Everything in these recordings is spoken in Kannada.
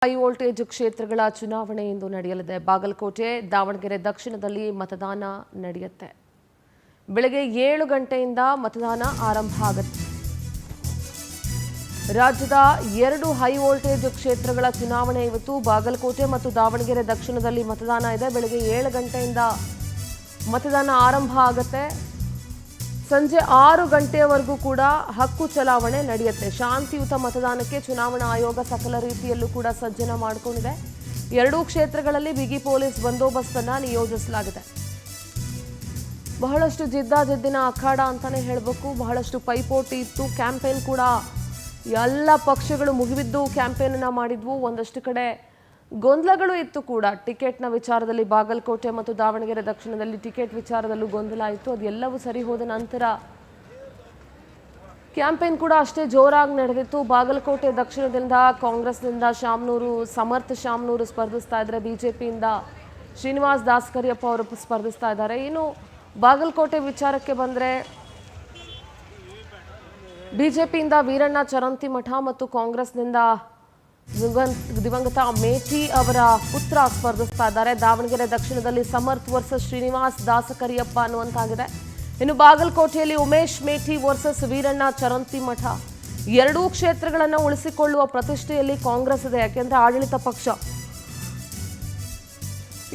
ಹೈ ವೋಲ್ಟೇಜ್ ಕ್ಷೇತ್ರಗಳ ಚುನಾವಣೆ ಇಂದು ನಡೆಯಲಿದೆ. ಬಾಗಲಕೋಟೆ, ದಾವಣಗೆರೆ ದಕ್ಷಿಣದಲ್ಲಿ ಮತದಾನ ನಡೆಯುತ್ತೆ. ಬೆಳಗ್ಗೆ 7 ಗಂಟೆಯಿಂದ ಮತದಾನ ಆರಂಭ ಆಗುತ್ತೆ. ರಾಜ್ಯದ 2 ಹೈ ವೋಲ್ಟೇಜ್ ಕ್ಷೇತ್ರಗಳ ಚುನಾವಣೆ ಇವತ್ತು ಬಾಗಲಕೋಟೆ ಮತ್ತು ದಾವಣಗೆರೆ ದಕ್ಷಿಣದಲ್ಲಿ ಮತದಾನ ಇದೆ. ಬೆಳಗ್ಗೆ 7 ಗಂಟೆಯಿಂದ ಮತದಾನ ಆರಂಭ ಆಗುತ್ತೆ. ಸಂಜೆ 6 ಗಂಟೆಯವರೆಗೂ ಕೂಡ ಹಕ್ಕು ಚಲಾವಣೆ ನಡೆಯುತ್ತೆ. ಶಾಂತಿಯುತ ಮತದಾನಕ್ಕೆ ಚುನಾವಣಾ ಆಯೋಗ ಸಕಲ ರೀತಿಯಲ್ಲೂ ಕೂಡ ಸಜ್ಜನ ಮಾಡಿಕೊಂಡಿದೆ. 2 ಕ್ಷೇತ್ರಗಳಲ್ಲಿ ಬಿಗಿ ಪೊಲೀಸ್ ಬಂದೋಬಸ್ತನ್ನು ನಿಯೋಜಿಸಲಾಗಿದೆ. ಬಹಳಷ್ಟು ಜಿದ್ದಾಜಿದ್ದಿನ ಅಖಾಡ ಅಂತಾನೆ ಹೇಳಬೇಕು. ಬಹಳಷ್ಟು ಪೈಪೋಟಿ ಇತ್ತು. ಕ್ಯಾಂಪೇನ್ ಕೂಡ ಎಲ್ಲ ಪಕ್ಷಗಳು ಮುಗಿಬಿದ್ದು ಕ್ಯಾಂಪೇನ್ ಅನ್ನ ಮಾಡಿದ್ವು. ಒಂದಷ್ಟು ಕಡೆ ಗೊಂದಲಗಳು ಇತ್ತು ಕೂಡ. ಟಿಕೆಟ್ನ ವಿಚಾರದಲ್ಲಿ ಬಾಗಲಕೋಟೆ ಮತ್ತು ದಾವಣಗೆರೆ ದಕ್ಷಿಣದಲ್ಲಿ ಟಿಕೆಟ್ ವಿಚಾರದಲ್ಲೂ ಗೊಂದಲ ಇತ್ತು. ಅದೆಲ್ಲವೂ ಸರಿ ಹೋದ ನಂತರ ಕ್ಯಾಂಪೇನ್ ಕೂಡ ಅಷ್ಟೇ ಜೋರಾಗಿ ನಡೆದಿತ್ತು. ಬಾಗಲಕೋಟೆ ದಕ್ಷಿಣದಿಂದ ಕಾಂಗ್ರೆಸ್ನಿಂದ ಸಮರ್ಥ ಶಾಮನೂರು ಸ್ಪರ್ಧಿಸ್ತಾ ಇದ್ದಾರೆ. ಬಿಜೆಪಿಯಿಂದ ಶ್ರೀನಿವಾಸ್ ದಾಸಕರಿಯಪ್ಪ ಅವರು ಸ್ಪರ್ಧಿಸ್ತಾ ಇದ್ದಾರೆ. ಇನ್ನು ಬಾಗಲಕೋಟೆ ವಿಚಾರಕ್ಕೆ ಬಂದರೆ ಬಿಜೆಪಿಯಿಂದ ವೀರಣ್ಣ ಚರಂತಿಮಠ ಮತ್ತು ಕಾಂಗ್ರೆಸ್ನಿಂದ ದಿವಂಗತ ಮೇಟಿ ಅವರ ಪುತ್ರ ಸ್ಪರ್ಧಿಸ್ತಾ ಇದ್ದಾರೆ. ದಾವಣಗೆರೆ ದಕ್ಷಿಣದಲ್ಲಿ ಸಮರ್ಥ್ ವರ್ಸಸ್ ಶ್ರೀನಿವಾಸ್ ದಾಸಕರಿಯಪ್ಪ ಅನ್ನುವಂತಾಗಿದೆ. ಇನ್ನು ಬಾಗಲಕೋಟೆಯಲ್ಲಿ ಉಮೇಶ್ ಮೇಟಿ ವರ್ಸಸ್ ವೀರಣ್ಣ ಚರಂತಿಮಠ. 2 ಕ್ಷೇತ್ರಗಳನ್ನು ಉಳಿಸಿಕೊಳ್ಳುವ ಪ್ರತಿಷ್ಠೆಯಲ್ಲಿ ಕಾಂಗ್ರೆಸ್ ಇದೆ, ಯಾಕೆಂದ್ರೆ ಆಡಳಿತ ಪಕ್ಷ.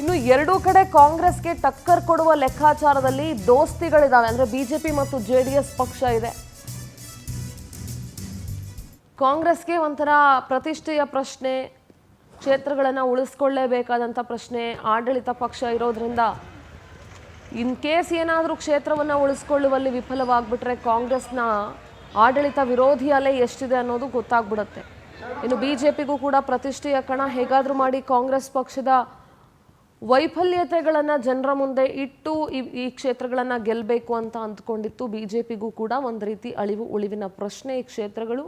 ಇನ್ನು 2 ಕಡೆ ಕಾಂಗ್ರೆಸ್ಗೆ ಟಕ್ಕರ್ ಕೊಡುವ ಲೆಕ್ಕಾಚಾರದಲ್ಲಿ ದೋಸ್ತಿಗಳಿದಾವೆ. ಅಂದ್ರೆ ಬಿಜೆಪಿ ಮತ್ತು ಜೆಡಿಎಸ್ ಪಕ್ಷ ಇದೆ. ಕಾಂಗ್ರೆಸ್ಗೆ ಒಂಥರ ಪ್ರತಿಷ್ಠೆಯ ಪ್ರಶ್ನೆ, ಕ್ಷೇತ್ರಗಳನ್ನು ಉಳಿಸ್ಕೊಳ್ಳೇಬೇಕಾದಂಥ ಪ್ರಶ್ನೆ. ಆಡಳಿತ ಪಕ್ಷ ಇರೋದ್ರಿಂದ ಇನ್ ಕೇಸ್ ಏನಾದರೂ ಕ್ಷೇತ್ರವನ್ನು ಉಳಿಸ್ಕೊಳ್ಳುವಲ್ಲಿ ವಿಫಲವಾಗ್ಬಿಟ್ರೆ ಕಾಂಗ್ರೆಸ್ನ ಆಡಳಿತ ವಿರೋಧಿ ಅಲೆ ಎಷ್ಟಿದೆ ಅನ್ನೋದು ಗೊತ್ತಾಗ್ಬಿಡುತ್ತೆ. ಇನ್ನು ಬಿಜೆಪಿಗೂ ಕೂಡ ಪ್ರತಿಷ್ಠೆಯ ಕಣ. ಹೇಗಾದರೂ ಮಾಡಿ ಕಾಂಗ್ರೆಸ್ ಪಕ್ಷದ ವೈಫಲ್ಯತೆಗಳನ್ನು ಜನರ ಮುಂದೆ ಇಟ್ಟು ಈ ಕ್ಷೇತ್ರಗಳನ್ನು ಗೆಲ್ಲಬೇಕು ಅಂತ ಅಂದ್ಕೊಂಡಿತ್ತು. ಬಿಜೆಪಿಗೂ ಕೂಡ ಒಂದು ರೀತಿ ಉಳಿವಿನ ಪ್ರಶ್ನೆ ಈ ಕ್ಷೇತ್ರಗಳು.